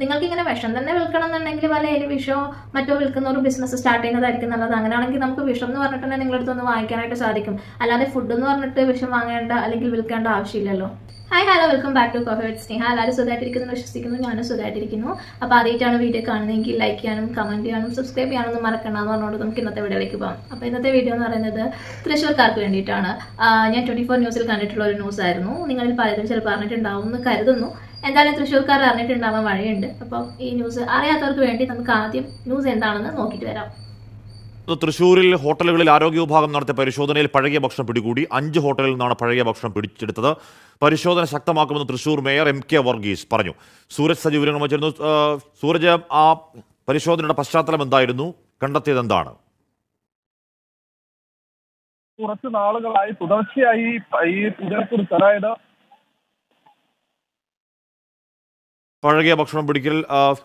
നിങ്ങൾക്ക് ഇങ്ങനെ വിഷം തന്നെ വിൽക്കണം എന്നുണ്ടെങ്കിൽ വല്ല എലി വിഷോ മറ്റോ വിൽക്കുന്ന ഒരു ബിസിനസ് സ്റ്റാർട്ട് ചെയ്യുന്നതായിരിക്കും നല്ലത്. അങ്ങനെയാണെങ്കിൽ നമുക്ക് വിഷം എന്ന് പറഞ്ഞിട്ടുണ്ടെങ്കിൽ നിങ്ങളുടെ അടുത്തൊന്ന് വാങ്ങിക്കാനായിട്ട് സാധിക്കും. അല്ലാതെ ഫുഡ് എന്ന് പറഞ്ഞിട്ട് വിഷം വാങ്ങേണ്ട അല്ലെങ്കിൽ വിൽക്കേണ്ട ആവശ്യമില്ലല്ലോ. Hi hello, welcome back to coffee with Sneha. എല്ലാവരും സുഖമായിട്ടിരിക്കുന്നു വിശ്വസിക്കുന്നു. ഞാനും സുഖമായിട്ടിരിക്കുന്നു. അപ്പോൾ ആദ്യമായിട്ടാണ് വീഡിയോ കാണുന്നതെങ്കിൽ ലൈക്ക് ചെയ്യാനും കമൻറ്റ് ചെയ്യാനും സബ്സ്ക്രൈബ് ചെയ്യാനൊന്നും മറക്കണ്ടെന്ന് പറഞ്ഞുകൊണ്ട് നമുക്ക് ഇന്നത്തെ വീഡിയോയിലേക്ക് പോകാം. അപ്പോൾ ഇന്നത്തെ വീഡിയോ എന്ന് പറയുന്നത് തൃശ്ശൂർക്കാർക്ക് വേണ്ടിയിട്ടാണ്. ഞാൻ 24 ന്യൂസിൽ കണ്ടിട്ടുള്ള ഒരു ന്യൂസ് ആയിരുന്നു. നിങ്ങളിൽ പലരും ചിലപ്പോൾ അറിഞ്ഞിട്ടുണ്ടാവും എന്ന് കരുതുന്നു. എന്തായാലും തൃശ്ശൂർക്കാർ അറിഞ്ഞിട്ടുണ്ടാവാൻ വഴിയുണ്ട്. അപ്പോൾ ഈ ന്യൂസ് അറിയാത്തവർക്ക് വേണ്ടി നമുക്ക് ആദ്യം ന്യൂസ് എന്താണെന്ന് നോക്കിയിട്ട് വരാം. തൃശ്ശൂരിൽ ഹോട്ടലുകളിൽ ആരോഗ്യ വിഭാഗം നടത്തിയ പരിശോധനയിൽ പഴകിയ ഭക്ഷണം പിടികൂടി. 5 ഹോട്ടലിൽ നിന്നാണ് പഴകിയ ഭക്ഷണം പിടിച്ചെടുത്തത്. പരിശോധന ശക്തമാക്കുമെന്ന് തൃശ്ശൂർ മേയർ MK വർഗീസ് പറഞ്ഞു. സൂരജ് സജീവ് വിവരങ്ങൾ വച്ചിരുന്നു. സൂരജ്, ആ പരിശോധനയുടെ പശ്ചാത്തലം എന്തായിരുന്നു? കണ്ടെത്തിയത് എന്താണ്? കുറച്ച് നാളുകളായി തുടർച്ചയായി ഈ ഇതിനെക്കുറിച്ച്, അതായത് പഴകിയ ഭക്ഷണം പിടിക്കൽ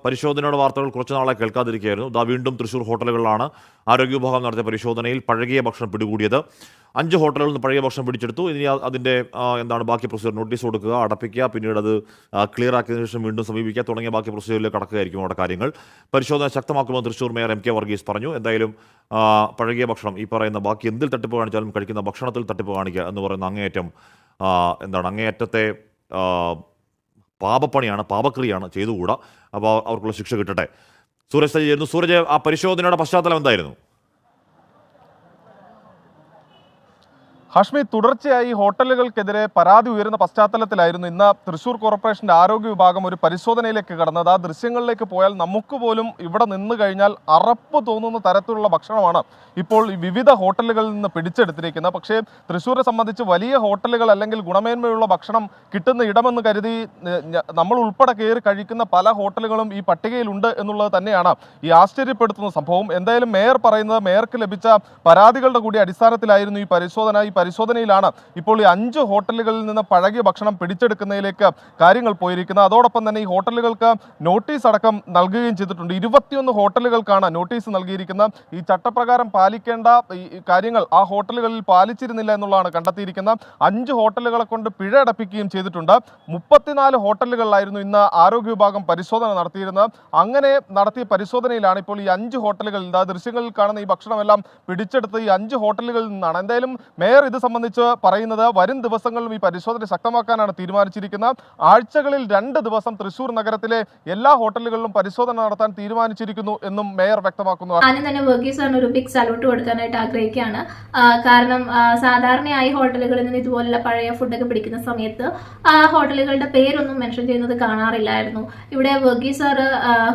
പരിശോധനയുടെ വാർത്തകൾ കുറച്ച് നാളെ കേൾക്കാതിരിക്കുകയായിരുന്നു. വീണ്ടും തൃശ്ശൂർ ഹോട്ടലുകളിലാണ് ആരോഗ്യ വിഭാഗം നടത്തിയ പരിശോധനയിൽ പഴകിയ ഭക്ഷണം പിടികൂടിയത്. 5 ഹോട്ടലുകളിൽ നിന്ന് പഴകിയ ഭക്ഷണം പിടിച്ചെടുത്തു. ഇനി അതിൻ്റെ ബാക്കി പ്രൊസീജിയർ, നോട്ടീസ് കൊടുക്കുക, അടപ്പിക്കുക, പിന്നീട് അത് ക്ലിയർ ആക്കിയതിനു ശേഷം വീണ്ടും സമീപിക്കുക തുടങ്ങിയ ബാക്കി പ്രൊസീജിയറിലേക്ക് കടക്കുകയായിരിക്കും അവിടെ കാര്യങ്ങൾ. പരിശോധന ശക്തമാക്കുമെന്ന് തൃശ്ശൂർ മേയർ MK വർഗീസ് പറഞ്ഞു. എന്തായാലും പഴകിയ ഭക്ഷണം, ഈ പറയുന്ന ബാക്കി എന്തിൽ തട്ടിപ്പ് കാണിച്ചാലും കഴിക്കുന്ന ഭക്ഷണത്തിൽ തട്ടിപ്പ് കാണിക്കുക എന്ന് പറയുന്ന അങ്ങേയറ്റത്തെ പാപപ്പണിയാണ്, പാപക്രിയാണ്, ചെയ്തുകൂടാ. അപ്പോൾ അവർക്കുള്ള ശിക്ഷ കിട്ടട്ടെ. സൂരജ് സജീവ്, സൂരജ്, ആ പരിശോധനയുടെ പശ്ചാത്തലം എന്തായിരുന്നു? ഹാഷ്മി, തുടർച്ചയായി ഹോട്ടലുകൾക്കെതിരെ പരാതി ഉയരുന്ന പശ്ചാത്തലത്തിലായിരുന്നു ഇന്ന് തൃശ്ശൂർ കോർപ്പറേഷന്റെ ആരോഗ്യ വിഭാഗം ഒരു പരിശോധനയിലേക്ക് കടന്നത്. ആ ദൃശ്യങ്ങളിലേക്ക് പോയാൽ നമുക്ക് പോലും ഇവിടെ നിന്ന് കഴിഞ്ഞാൽ അറപ്പ് തോന്നുന്ന തരത്തിലുള്ള ഭക്ഷണമാണ് ഇപ്പോൾ വിവിധ ഹോട്ടലുകളിൽ നിന്ന് പിടിച്ചെടുത്തിരിക്കുന്നത്. പക്ഷേ തൃശ്ശൂരെ സംബന്ധിച്ച് വലിയ ഹോട്ടലുകൾ അല്ലെങ്കിൽ ഗുണമേന്മയുള്ള ഭക്ഷണം കിട്ടുന്ന ഇടമെന്ന് കരുതി നമ്മൾ ഉൾപ്പെടെ കയറി കഴിക്കുന്ന പല ഹോട്ടലുകളും ഈ പട്ടികയിലുണ്ട് എന്നുള്ളത് തന്നെയാണ് ഈ ആശ്ചര്യപ്പെടുത്തുന്ന സംഭവം. എന്തായാലും മേയർ പറയുന്നത്, മേയർക്ക് ലഭിച്ച പരാതികളുടെ കൂടി അടിസ്ഥാനത്തിലായിരുന്നു ഈ പരിശോധനയിലാണ് ഇപ്പോൾ ഈ 5 ഹോട്ടലുകളിൽ നിന്ന് പഴകിയ ഭക്ഷണം പിടിച്ചെടുക്കുന്നതിലേക്ക് കാര്യങ്ങൾ പോയിരിക്കുന്നത്. അതോടൊപ്പം തന്നെ ഈ ഹോട്ടലുകൾക്ക് നോട്ടീസ് അടക്കം നൽകുകയും ചെയ്തിട്ടുണ്ട്. 21 ഹോട്ടലുകൾക്കാണ് നോട്ടീസ് നൽകിയിരിക്കുന്നത്. ഈ ചട്ടപ്രകാരം പാലിക്കേണ്ട ഈ കാര്യങ്ങൾ ആ ഹോട്ടലുകളിൽ പാലിച്ചിരുന്നില്ല എന്നുള്ളതാണ് കണ്ടെത്തിയിരിക്കുന്നത്. 5 ഹോട്ടലുകളെ കൊണ്ട് പിഴ അടപ്പിക്കുകയും ചെയ്തിട്ടുണ്ട്. 34 ഹോട്ടലുകളിലായിരുന്നു ഇന്ന് ആരോഗ്യ വിഭാഗം പരിശോധന നടത്തിയിരുന്നത്. അങ്ങനെ നടത്തിയ പരിശോധനയിലാണ് ഇപ്പോൾ ഈ 5 ഹോട്ടലുകളിൽ, ദൃശ്യങ്ങളിൽ കാണുന്ന ഈ ഭക്ഷണമെല്ലാം പിടിച്ചെടുത്ത് ഈ 5 ഹോട്ടലുകളിൽ നിന്നാണ്. എന്തായാലും മേയർ ഇത് സംബന്ധിച്ച് പറയുന്നത്, വരും ദിവസങ്ങളിലും ഈ പരിശോധന ശക്തമാക്കാനാണ് തീരുമാനിച്ചിരിക്കുന്നത്. ആഴ്ചകളിൽ 2 ദിവസം തൃശ്ശൂർ നഗരത്തിലെ എല്ലാ ഹോട്ടലുകളിലും പരിശോധന നടത്താൻ തീരുമാനിച്ചിരിക്കുന്നു എന്നും മേയർ വ്യക്തമാക്കുന്നു. ആദ്യം തന്നെ വർഗീസ് ഒരു ബിഗ് സല്യൂട്ട് കൊടുക്കാനായിട്ട് ആഗ്രഹിക്കുകയാണ്. കാരണം സാധാരണയായി ഹോട്ടലുകളിൽ നിന്ന് ഇതുപോലുള്ള പഴയ ഫുഡൊക്കെ പിടിക്കുന്ന സമയത്ത് ആ ഹോട്ടലുകളുടെ പേരൊന്നും മെൻഷൻ ചെയ്യുന്നത് കാണാറില്ലായിരുന്നു. ഇവിടെ വർഗീസ് സാർ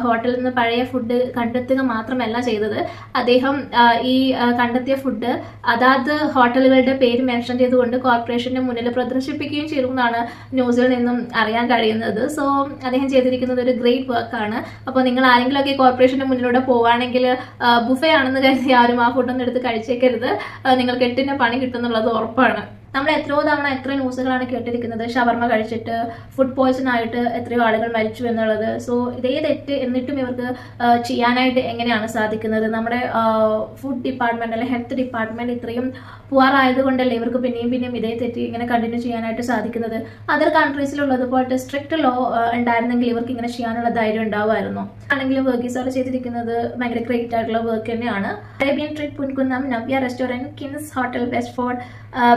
ഹോട്ടലിൽ നിന്ന് പഴയ ഫുഡ് കണ്ടെത്തുക മാത്രമല്ല ചെയ്തത്, അദ്ദേഹം ഈ കണ്ടെത്തിയ ഫുഡ് അതാത് ഹോട്ടലുകളുടെ പേര് മെൻഷൻ ചെയ്തുകൊണ്ട് കോർപ്പറേഷന്റെ മുന്നിൽ പ്രദർശിപ്പിക്കുകയും ചെയ്തു എന്നാണ് ന്യൂസിൽ നിന്നും അറിയാൻ കഴിയുന്നത്. സോ അദ്ദേഹം ചെയ്തിരിക്കുന്നത് ഒരു ഗ്രേറ്റ് വർക്കാണ്. അപ്പോൾ നിങ്ങൾ ആരെങ്കിലുമൊക്കെ കോർപ്പറേഷന്റെ മുന്നിലൂടെ പോവുകയാണെങ്കിൽ ബുഫേ ആണെന്ന് കരുതി ആരും ആ ഫുഡൊന്നും എടുത്ത് കഴിച്ചേക്കരുത്. നിങ്ങൾക്ക് 8ന്റെ പണി കിട്ടുന്നുള്ളത് ഉറപ്പാണ്. നമ്മൾ എത്രയോ തവണ എത്ര ന്യൂസുകളാണ് കേട്ടിരിക്കുന്നത്, ഷവർമ കഴിച്ചിട്ട് ഫുഡ് പോയ്സൺ ആയിട്ട് എത്രയോ ആളുകൾ മരിച്ചു എന്നുള്ളത്. സോ ഇതേ തെറ്റ് എന്നിട്ടും ഇവർക്ക് ചെയ്യാനായിട്ട് എങ്ങനെയാണ് സാധിക്കുന്നത്? നമ്മുടെ ഫുഡ് ഡിപ്പാർട്ട്മെന്റ് അല്ലെങ്കിൽ ഹെൽത്ത് ഡിപ്പാർട്ട്മെന്റ് ഇത്രയും പുവറായതുകൊണ്ടല്ലേ ഇവർക്ക് പിന്നെയും ഇതേ തെറ്റ് ഇങ്ങനെ കണ്ടിന്യൂ ചെയ്യാനായിട്ട് സാധിക്കുന്നത്? അതർ കൺട്രീസിലുള്ളതുപോലത്തെ സ്ട്രിക്റ്റ് ലോ ഉണ്ടായിരുന്നെങ്കിൽ ഇവർക്ക് ഇങ്ങനെ ചെയ്യാനുള്ള ധൈര്യം ഉണ്ടാവുമായിരുന്നു. ആണെങ്കിലും വർഗീസ് സാർ ചെയ്തിരിക്കുന്നത് ഭയങ്കര ഗ്രേറ്റ് ആയിട്ടുള്ള വർക്ക് തന്നെയാണ്. Arabian treat Punkunnam, Navya restaurant, കിൻസ് ഹോട്ടൽ, വെസ്റ്റ് ഫോർട്ട്,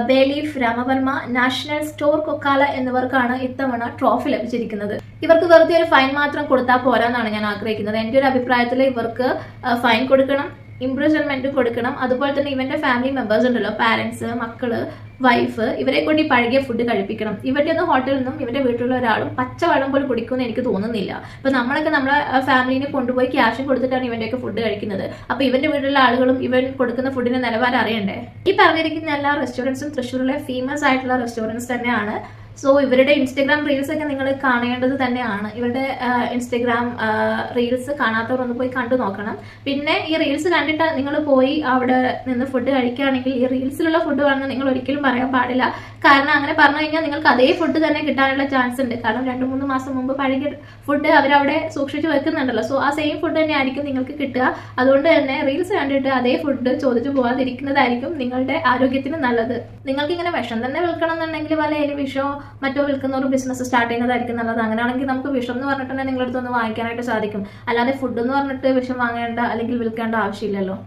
ബേലീഫ്, രാമവർമ്മ, നാഷണൽ സ്റ്റോർ, കൊക്കാല എന്നിവർക്കാണ് ഇത്തവണ ട്രോഫി ലഭിച്ചിരിക്കുന്നത്. ഇവർക്ക് വെറുതെ ഒരു ഫൈൻ മാത്രം കൊടുത്താൽ പോരാന്നാണ് ഞാൻ ആഗ്രഹിക്കുന്നത്. എൻ്റെ ഒരു അഭിപ്രായത്തിൽ ഇവർക്ക് ഫൈൻ കൊടുക്കണം, ഇംപ്രിസൺമെന്റ് കൊടുക്കണം. അതുപോലെ തന്നെ ഇവന്റെ ഫാമിലി മെമ്പേഴ്സ് ഉണ്ടല്ലോ, പാരന്റ്സ്, മക്കള്, വൈഫ്, ഇവരെ കൊണ്ട് ഈ പഴകിയ ഫുഡ് കഴിപ്പിക്കണം. ഇവരുടെ ഒന്നും ഹോട്ടലിൽ നിന്നും ഇവരുടെ വീട്ടിലുള്ള ഒരാളും പച്ചവെള്ളം പോലും കുടിക്കുമെന്ന് എനിക്ക് തോന്നുന്നില്ല. ഇപ്പൊ നമ്മളൊക്കെ നമ്മളെ ഫാമിലിനെ കൊണ്ടുപോയി ക്യാഷ് കൊടുത്തിട്ടാണ് ഇവന്റെയൊക്കെ ഫുഡ് കഴിക്കുന്നത്. അപ്പൊ ഇവന്റെ വീട്ടിലുള്ള ആളുകളും ഇവൻ കൊടുക്കുന്ന ഫുഡിന്റെ നിലവാരം അറിയണ്ടേ? ഈ പറഞ്ഞിരിക്കുന്ന എല്ലാ റെസ്റ്റോറൻറ്റ്സും തൃശ്ശൂരിലെ ഫേമസ് ആയിട്ടുള്ള റെസ്റ്റോറൻറ്റ്സ് തന്നെയാണ്. സോ ഇവരുടെ ഇൻസ്റ്റഗ്രാം റീൽസ് ഒക്കെ നിങ്ങൾ കാണേണ്ടത് തന്നെയാണ്. ഇവരുടെ ഇൻസ്റ്റഗ്രാം റീൽസ് കാണാത്തവർ ഒന്ന് പോയി കണ്ടു നോക്കണം. പിന്നെ ഈ റീൽസ് കണ്ടിട്ട് നിങ്ങൾ പോയി അവിടെ നിന്ന് ഫുഡ് കഴിക്കുകയാണെങ്കിൽ ഈ റീൽസിലുള്ള ഫുഡ് വേണമെന്ന് നിങ്ങൾ ഒരിക്കലും പറയാൻ പാടില്ല. കാരണം അങ്ങനെ പറഞ്ഞു കഴിഞ്ഞാൽ നിങ്ങൾക്ക് അതേ ഫുഡ് തന്നെ കിട്ടാനുള്ള ചാൻസ് ഉണ്ട്. കാരണം 2-3 മാസം മുമ്പ് പഴകിയ ഫുഡ് അവരവിടെ സൂക്ഷിച്ച് വെക്കുന്നുണ്ടല്ലോ. സോ ആ സെയിം ഫുഡ് തന്നെ ആയിരിക്കും നിങ്ങൾക്ക് കിട്ടുക. അതുകൊണ്ട് തന്നെ റീൽസ് കണ്ടിട്ട് അതേ ഫുഡ് ചോദിച്ചു പോകാതിരിക്കുന്നതായിരിക്കും നിങ്ങളുടെ ആരോഗ്യത്തിന് നല്ലത്. നിങ്ങൾക്ക് ഇങ്ങനെ വിഷം തന്നെ വിൽക്കണം എന്നുണ്ടെങ്കിൽ വല്ല എലി വിഷോ മറ്റോ വിൽക്കുന്ന ഒരു ബിസിനസ് സ്റ്റാർട്ട് ചെയ്യുന്നതായിരിക്കും നല്ലത്. അങ്ങനെയാണെങ്കിൽ നമുക്ക് വിഷം എന്ന് പറഞ്ഞിട്ടുണ്ടെങ്കിൽ നിങ്ങളുടെ അടുത്തൊന്ന് വാങ്ങിക്കാനായിട്ട് സാധിക്കും. അല്ലാതെ ഫുഡ് എന്ന് പറഞ്ഞിട്ട് വിഷം വാങ്ങേണ്ട അല്ലെങ്കിൽ വിൽക്കേണ്ട ആവശ്യമില്ലല്ലോ.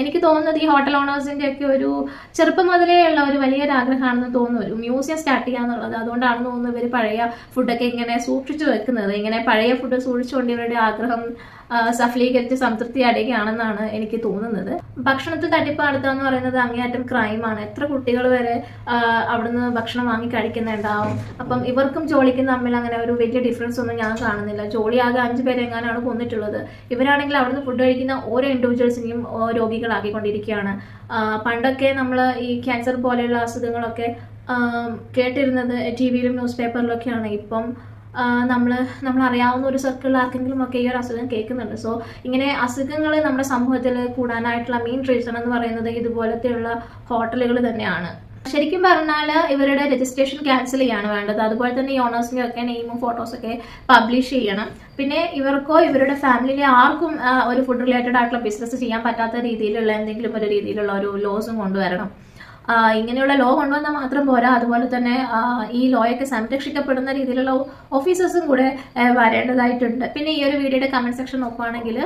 എനിക്ക് തോന്നുന്നത് ഈ ഹോട്ടൽ ഓണേഴ്സിൻ്റെ ഒക്കെ ഒരു ചെറുപ്പം മുതലേ ഉള്ള ഒരു വലിയൊരു ആഗ്രഹമാണെന്ന് തോന്നുന്നു, ഒരു മ്യൂസിയം സ്റ്റാർട്ട് ചെയ്യാന്നുള്ളത്. അതുകൊണ്ടാണെന്ന് തോന്നുന്നു ഇവർ പഴയ ഫുഡൊക്കെ ഇങ്ങനെ സൂക്ഷിച്ചു വെക്കുന്നത്. ഇങ്ങനെ പഴയ ഫുഡ് സൂക്ഷിച്ചുകൊണ്ട് ഇവരുടെ ആഗ്രഹം സഫലീകരിച്ച് സംതൃപ്തി അടയുകയാണെന്നാണ് എനിക്ക് തോന്നുന്നത്. ഭക്ഷണത്തിൽ തട്ടിപ്പ് നടത്തുക എന്ന് പറയുന്നത് അങ്ങേയറ്റം ക്രൈമാണ്. എത്ര കുട്ടികൾ വരെ അവിടുന്ന് ഭക്ഷണം വാങ്ങി കഴിക്കുന്നുണ്ടാവും. അപ്പം ഇവർക്കും ജോളിക്കും തമ്മിൽ അങ്ങനെ ഒരു വലിയ ഡിഫറൻസ് ഒന്നും ഞാൻ കാണുന്നില്ല. ജോളി ആകെ 5 പേരെ എങ്ങാനാണ് കൊന്നിട്ടുള്ളത്. ഇവരാണെങ്കിൽ അവിടുന്ന് ഫുഡ് കഴിക്കുന്ന ഓരോ ഇൻഡിവിജ്വൽസിനെയും രോഗികളാക്കിക്കൊണ്ടിരിക്കുകയാണ്. പണ്ടൊക്കെ നമ്മൾ ഈ ക്യാൻസർ പോലെയുള്ള അസുഖങ്ങളൊക്കെ കേട്ടിരുന്നത് TV-യിലും ന്യൂസ് പേപ്പറിലൊക്കെയാണ്. ഇപ്പം നമ്മൾ അറിയാവുന്ന ഒരു സർക്കിളിൽ ആർക്കെങ്കിലും ഒക്കെ ഈ ഒരു അസുഖം കേൾക്കുന്നുണ്ട്. സോ ഇങ്ങനെ അസുഖങ്ങൾ നമ്മുടെ സമൂഹത്തിൽ കൂടാനായിട്ടുള്ള മെയിൻ റീസൺ എന്ന് പറയുന്നത് ഇതുപോലത്തെയുള്ള ഹോട്ടലുകൾ തന്നെയാണ്. ശരിക്കും പറഞ്ഞാൽ ഇവരുടെ രജിസ്ട്രേഷൻ ക്യാൻസൽ ചെയ്യാണ് വേണ്ടത്. അതുപോലെ തന്നെ ഈ ഓണേഴ്സിൻ്റെ ഒക്കെ നെയിമും ഫോട്ടോസൊക്കെ പബ്ലിഷ് ചെയ്യണം. പിന്നെ ഇവർക്കോ ഇവരുടെ ഫാമിലിയിലെ ആർക്കും ഒരു ഫുഡ് റിലേറ്റഡ് ആയിട്ടുള്ള ബിസിനസ് ചെയ്യാൻ പറ്റാത്ത രീതിയിലുള്ള എന്തെങ്കിലും ഒരു രീതിയിലുള്ള ഒരു ലോസും കൊണ്ടുവരണം. ഇങ്ങനെയുള്ള ലോ കൊണ്ടുവന്നാൽ മാത്രം പോരാ, അതുപോലെ തന്നെ ഈ ലോയൊക്കെ സംരക്ഷിക്കപ്പെടുന്ന രീതിയിലുള്ള ഓഫീസേഴ്സും കൂടെ വരേണ്ടതായിട്ടുണ്ട്. പിന്നെ ഈ ഒരു വീഡിയോയുടെ കമന്റ് സെക്ഷൻ നോക്കുകയാണെങ്കിൽ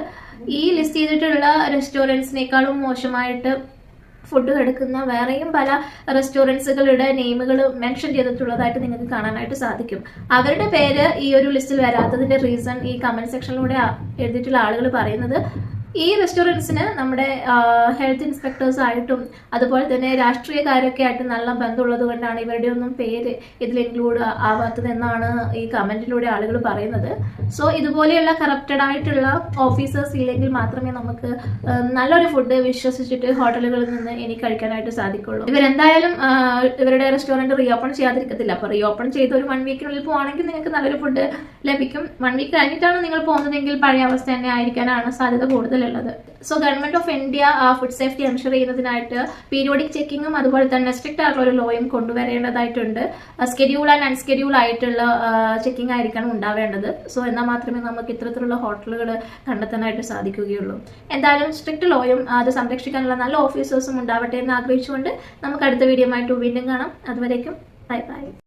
ഈ ലിസ്റ്റ് ചെയ്തിട്ടുള്ള റെസ്റ്റോറൻറ്റ്സിനേക്കാളും മോശമായിട്ട് ഫുഡ് എടുക്കുന്ന വേറെയും പല റെസ്റ്റോറൻറ്റ്സുകളുടെ നെയിമുകൾ മെൻഷൻ ചെയ്തിട്ടുള്ളതായിട്ട് നിങ്ങൾക്ക് കാണാനായിട്ട് സാധിക്കും. അവരുടെ പേര് ഈ ഒരു ലിസ്റ്റിൽ വരാത്തതിന്റെ റീസൺ ഈ കമന്റ് സെക്ഷനിലൂടെ എഴുതിയിട്ടുള്ള ആളുകൾ പറയുന്നത് ഈ റെസ്റ്റോറൻറ്റ്സിന് നമ്മുടെ ഹെൽത്ത് ഇൻസ്പെക്ടേഴ്സ് ആയിട്ടും അതുപോലെ തന്നെ രാഷ്ട്രീയക്കാരൊക്കെ ആയിട്ട് നല്ല ബന്ധമുള്ളത് കൊണ്ടാണ് ഇവരുടെ ഒന്നും പേര് ഇതിൽ ഇൻക്ലൂഡ് ആവാത്തതെന്നാണ് ഈ കമന്റിലൂടെ ആളുകൾ പറയുന്നത്. സോ ഇതുപോലെയുള്ള കറപ്റ്റഡ് ആയിട്ടുള്ള ഓഫീസേഴ്സ് ഇല്ലെങ്കിൽ മാത്രമേ നമുക്ക് നല്ലൊരു ഫുഡ് വിശ്വസിച്ചിട്ട് ഹോട്ടലുകളിൽ നിന്ന് ഇനി കഴിക്കാനായിട്ട് സാധിക്കുള്ളൂ. ഇവരെന്തായാലും ഇവരുടെ റെസ്റ്റോറൻറ്റ് റീഓപ്പൺ ചെയ്യാതിരിക്കത്തില്ല. അപ്പോൾ റീഓപ്പൺ ചെയ്ത് ഒരു 1 വീക്കിനുള്ളിൽ പോവാണെങ്കിൽ നിങ്ങൾക്ക് നല്ലൊരു ഫുഡ് ലഭിക്കും. 1 വീക്ക് കഴിഞ്ഞിട്ടാണ് നിങ്ങൾ പോകുന്നതെങ്കിൽ പഴയ അവസ്ഥ തന്നെ ആയിരിക്കാനാണ് സാധ്യത കൂടുതൽ. So government of India food safety ensure ചെയ്യുന്നതിനായിട്ട് പീരിയോഡിക് ചെക്കിങ്ങും അതുപോലെ തന്നെ സ്ട്രിക്റ്റ് ആയിട്ടുള്ള ഒരു ലോയും കൊണ്ടുവരേണ്ടതായിട്ടുണ്ട്. സ്കെഡ്യൂൾ ആൻഡ് അൺസ്കെഡ്യൂൾ ആയിട്ടുള്ള ചെക്കിംഗ് ആയിരിക്കണം ഉണ്ടാവേണ്ടത്. സോ എന്നാൽ മാത്രമേ നമുക്ക് ഇത്തരത്തിലുള്ള ഹോട്ടലുകൾ കണ്ടെത്താനായിട്ട് സാധിക്കുകയുള്ളൂ. എന്തായാലും സ്ട്രിക്റ്റ് ലോയും അത് സംരക്ഷിക്കാനുള്ള നല്ല ഓഫീസേഴ്സും ഉണ്ടാവട്ടെ എന്ന് ആഗ്രഹിച്ചുകൊണ്ട് നമുക്ക് അടുത്ത വീഡിയോ ആയിട്ട് വീണ്ടും കാണാം. അതുവരേക്കും ബൈ ബൈ.